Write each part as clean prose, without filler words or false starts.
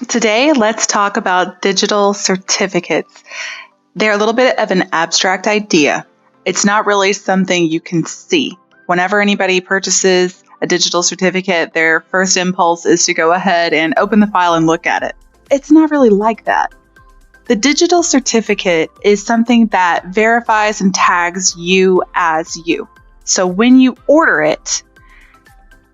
Today, let's talk about digital certificates. They're a little bit of an abstract idea. It's not really something you can see. Whenever anybody purchases a digital certificate, their first impulse is to go ahead and open the file and look at it. It's not really like that. The digital certificate is something that verifies and tags you as you. So when you order it,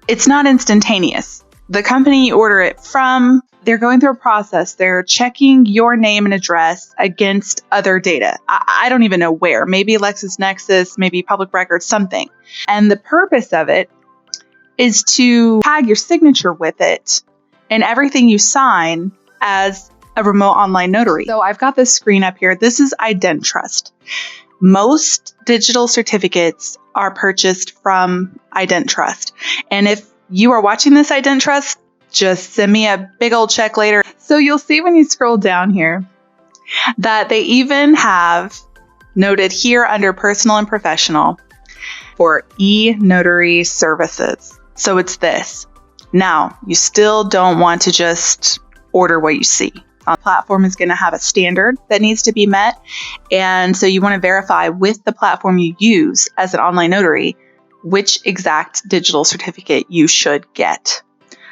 it's not instantaneous. The company you order it from, they're going through a process. They're checking your name and address against other data. I don't even know where. Maybe LexisNexis, maybe public records, something. And the purpose of it is to tag your signature with it and everything you sign as a remote online notary. So I've got this screen up here. This is IdenTrust. Most digital certificates are purchased from IdenTrust. And if you are watching this IdenTrust, just send me a big old check later. So you'll see when you scroll down here that they even have noted here under personal and professional for e-notary services. So it's this. Now, you still don't want to just order what you see. The platform is going to have a standard that needs to be met. And so you want to verify with the platform you use as an online notary which exact digital certificate you should get.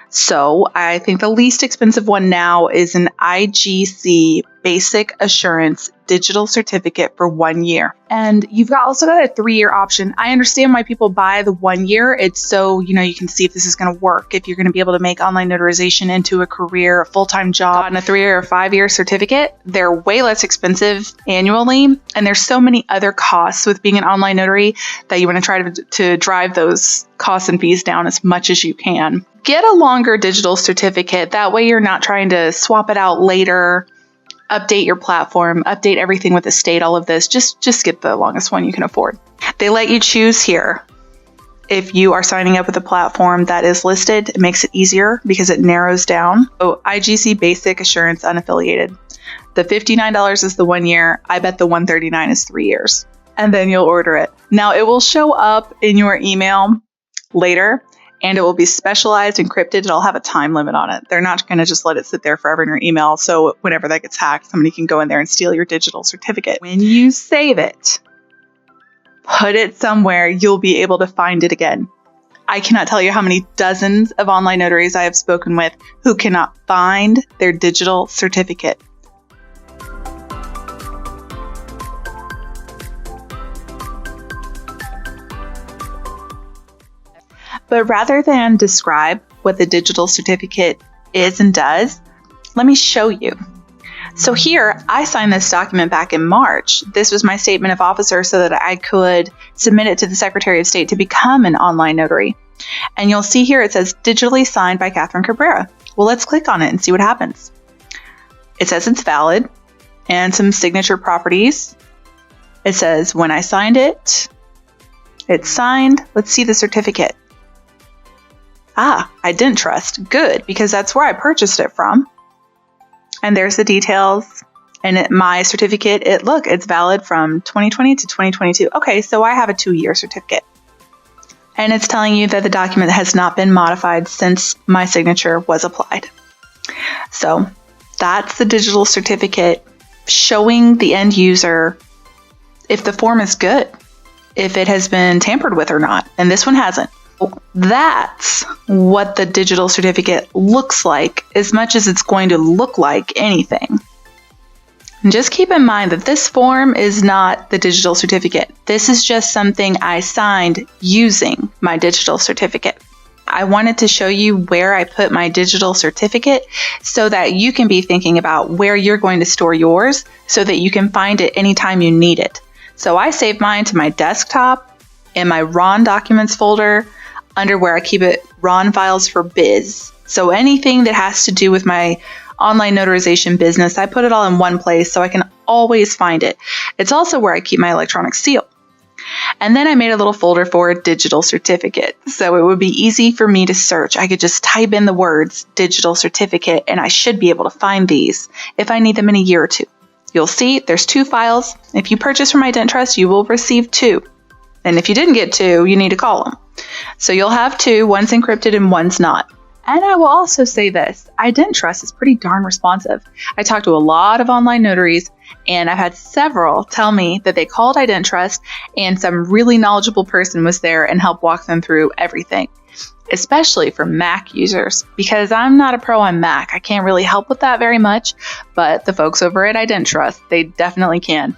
So I think the least expensive one now is an IGC Basic Assurance digital certificate for 1 year. And you've also got a 3-year option. I understand why people buy the 1 year. It's so, you can see if this is going to work, if you're going to be able to make online notarization into a career, a full-time job. On a 3-year or 5-year certificate, they're way less expensive annually. And there's so many other costs with being an online notary that you want to try to drive those costs and fees down as much as you can. Get a longer digital certificate. That way you're not trying to swap it out later, update your platform, update everything with the state, all of this. Just get the longest one you can afford. They let you choose here. If you are signing up with a platform that is listed, it makes it easier because it narrows down. So IGC Basic Assurance Unaffiliated. The $59 is the 1 year. I bet the $139 is 3 years. And then you'll order it. Now it will show up in your email later, and it will be specialized, encrypted. It'll have a time limit on it. They're not going to just let it sit there forever in your email. So whenever that gets hacked, somebody can go in there and steal your digital certificate. When you save it, put it somewhere you'll be able to find it again. I cannot tell you how many dozens of online notaries I have spoken with who cannot find their digital certificate. But rather than describe what the digital certificate is and does, let me show you. So here, I signed this document back in March. This was my statement of officer so that I could submit it to the Secretary of State to become an online notary. And you'll see here it says digitally signed by Catherine Cabrera. Well, let's click on it and see what happens. It says it's valid and some signature properties. It says when I signed it, it's signed. Let's see the certificate. IdenTrust. Good, because that's where I purchased it from. And there's the details. And my certificate, it's valid from 2020 to 2022. Okay, so I have a 2-year certificate. And it's telling you that the document has not been modified since my signature was applied. So that's the digital certificate showing the end user if the form is good, if it has been tampered with or not. And this one hasn't. That's what the digital certificate looks like, as much as it's going to look like anything. And just keep in mind that this form is not the digital certificate. This is just something I signed using my digital certificate. I wanted to show you where I put my digital certificate so that you can be thinking about where you're going to store yours so that you can find it anytime you need it. So I saved mine to my desktop in my RON documents folder, under where I keep it, RON files for biz. So anything that has to do with my online notarization business, I put it all in one place so I can always find it. It's also where I keep my electronic seal. And then I made a little folder for a digital certificate. So it would be easy for me to search. I could just type in the words digital certificate and I should be able to find these if I need them in a year or two. You'll see there's 2 files. If you purchase from IdenTrust, you will receive 2. And if you didn't get 2, you need to call them. So you'll have 2, one's encrypted and one's not. And I will also say this, IdenTrust is pretty darn responsive. I talked to a lot of online notaries, and I've had several tell me that they called IdenTrust and some really knowledgeable person was there and helped walk them through everything, especially for Mac users, because I'm not a pro on Mac. I can't really help with that very much, but the folks over at IdenTrust, they definitely can.